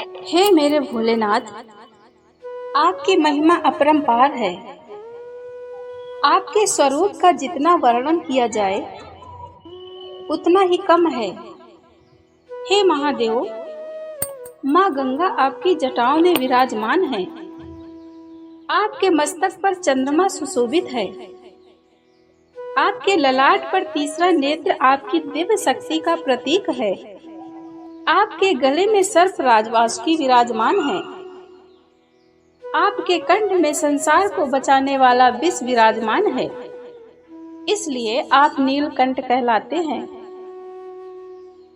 हे मेरे भोलेनाथ, आपकी महिमा अपरंपार है। आपके स्वरूप का जितना वर्णन किया जाए उतना ही कम है। हे महादेव, माँ गंगा आपकी जटाओं में विराजमान है। आपके मस्तक पर चंद्रमा सुशोभित है। आपके ललाट पर तीसरा नेत्र आपकी दिव्य शक्ति का प्रतीक है। आपके गले में सर्प राजवासुकी विराजमान है। आपके कंठ में संसार को बचाने वाला विष विराजमान है, इसलिए आप नीलकंठ कहलाते हैं।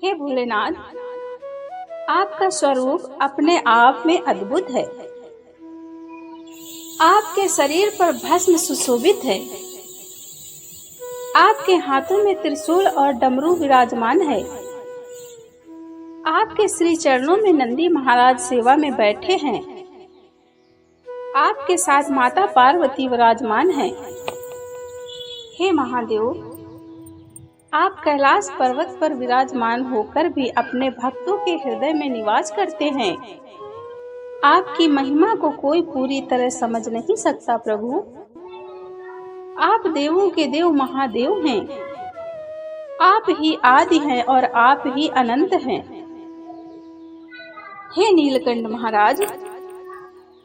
हे भोलेनाथ, आपका स्वरूप अपने आप में अद्भुत है। आपके शरीर पर भस्म सुशोभित है। आपके हाथों में त्रिशूल और डमरू विराजमान है। आपके श्री चरणों में नंदी महाराज सेवा में बैठे हैं। आपके साथ माता पार्वती विराजमान है। हे महादेव, आप कैलाश पर्वत पर विराजमान होकर भी अपने भक्तों के हृदय में निवास करते हैं। आपकी महिमा को कोई पूरी तरह समझ नहीं सकता प्रभु। आप देवों के देव महादेव हैं। आप ही आदि हैं और आप ही अनंत हैं। हे नीलकंठ महाराज,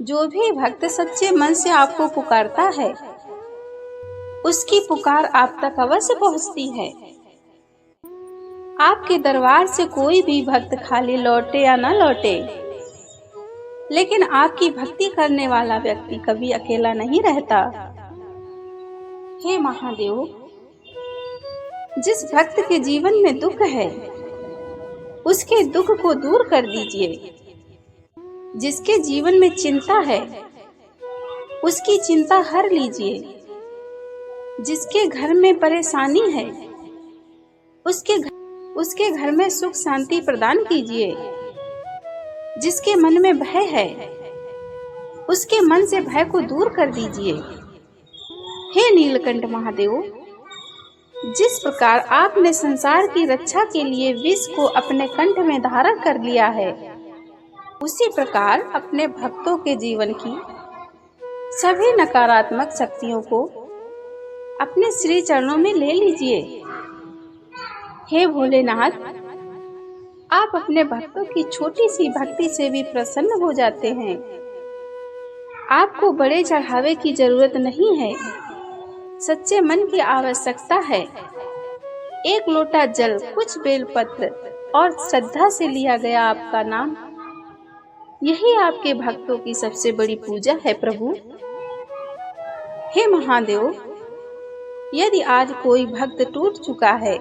जो भी भक्त सच्चे मन से आपको पुकारता है उसकी पुकार आप तक अवश्य पहुंचती है। आपके दरबार से कोई भी भक्त खाली लौटे या न लौटे, लेकिन आपकी भक्ति करने वाला व्यक्ति कभी अकेला नहीं रहता। हे महादेव, जिस भक्त के जीवन में दुख है उसके दुख को दूर कर दीजिए। जिसके जीवन में चिंता है उसकी चिंता हर लीजिए। जिसके घर में परेशानी है उसके घर में सुख शांति प्रदान कीजिए। जिसके मन में भय है उसके मन से भय को दूर कर दीजिए। हे नीलकंठ महादेव, जिस प्रकार आपने संसार की रक्षा के लिए विष को अपने कंठ में धारण कर लिया है, उसी प्रकार अपने भक्तों के जीवन की सभी नकारात्मक शक्तियों को अपने श्री चरणों में ले लीजिए। हे भोलेनाथ, आप अपने भक्तों की छोटी सी भक्ति से भी प्रसन्न हो जाते हैं। आपको बड़े चढ़ावे की जरूरत नहीं है, सच्चे मन की आवश्यकता है। एक लोटा जल, कुछ बेलपत्र और श्रद्धा से लिया गया आपका नाम, यही आपके भक्तों की सबसे बड़ी पूजा है प्रभु। हे महादेव, यदि आज कोई भक्त टूट चुका है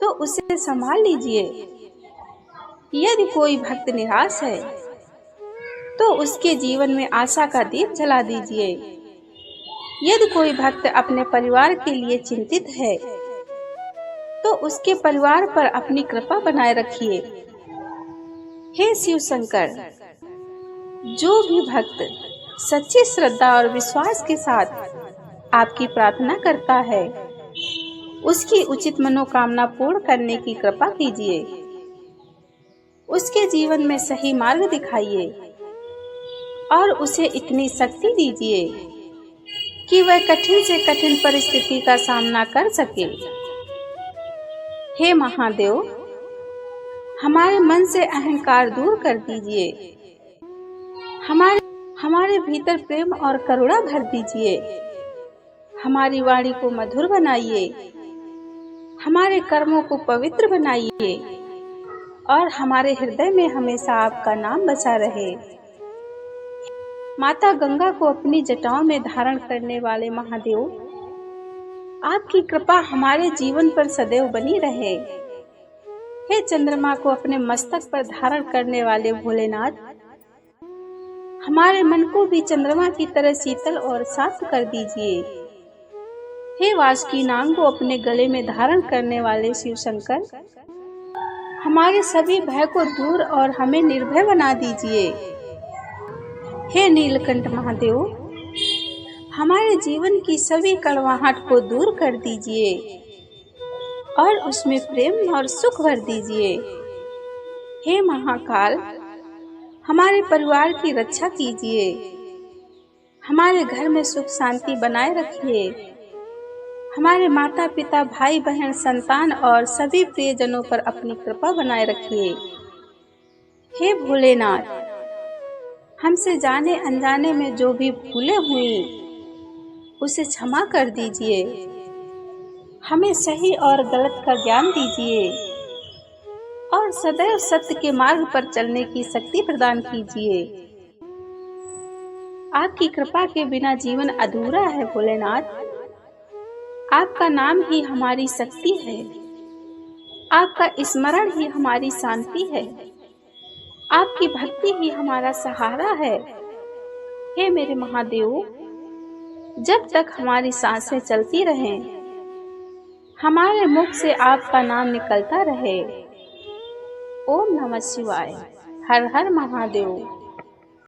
तो उसे संभाल लीजिए। यदि कोई भक्त निराश है तो उसके जीवन में आशा का दीप जला दीजिए। यदि कोई भक्त अपने परिवार के लिए चिंतित है तो उसके परिवार पर अपनी कृपा बनाए रखिए। हे शिव शंकर, जो भी भक्त सच्ची श्रद्धा और विश्वास के साथ आपकी प्रार्थना करता है उसकी उचित मनोकामना पूर्ण करने की कृपा कीजिए। उसके जीवन में सही मार्ग दिखाइए और उसे इतनी शक्ति दीजिए कि वह कठिन से कठिन परिस्थिति का सामना कर सके। हे महादेव, हमारे मन से अहंकार दूर कर दीजिए। हमारे भीतर प्रेम और करुणा भर दीजिए। हमारी वाणी को मधुर बनाइए। हमारे कर्मों को पवित्र बनाइए और हमारे हृदय में हमेशा आपका नाम बसा रहे। माता गंगा को अपनी जटाओं में धारण करने वाले महादेव, आपकी कृपा हमारे जीवन पर सदैव बनी रहे। हे चंद्रमा को अपने मस्तक पर धारण करने वाले भोलेनाथ, हमारे मन को भी चंद्रमा की तरह शीतल और शांत कर दीजिए। हे वासुकी नाग को अपने गले में धारण करने वाले शिव शंकर, हमारे सभी भय को दूर और हमें निर्भय बना दीजिए। हे नीलकंठ महादेव, हमारे जीवन की सभी कड़वाहट को दूर कर दीजिए और उसमें प्रेम और सुख भर दीजिए। हे महाकाल, हमारे परिवार की रक्षा कीजिए। हमारे घर में सुख शांति बनाए रखिए। हमारे माता पिता, भाई बहन, संतान और सभी प्रियजनों पर अपनी कृपा बनाए रखिए। हे भोलेनाथ, हमसे जाने अनजाने में जो भी भूलें हुई उसे क्षमा कर दीजिए। हमें सही और गलत का ज्ञान दीजिए और सदैव सत्य के मार्ग पर चलने की शक्ति प्रदान कीजिए। आपकी कृपा के बिना जीवन अधूरा है भोलेनाथ। आपका नाम ही हमारी शक्ति है। आपका स्मरण ही हमारी शांति है। आपकी भक्ति ही हमारा सहारा है। हे मेरे महादेव, जब तक हमारी सांसें चलती रहें, हमारे मुख से आपका नाम निकलता रहे। ओम नमः शिवाय। हर हर महादेव।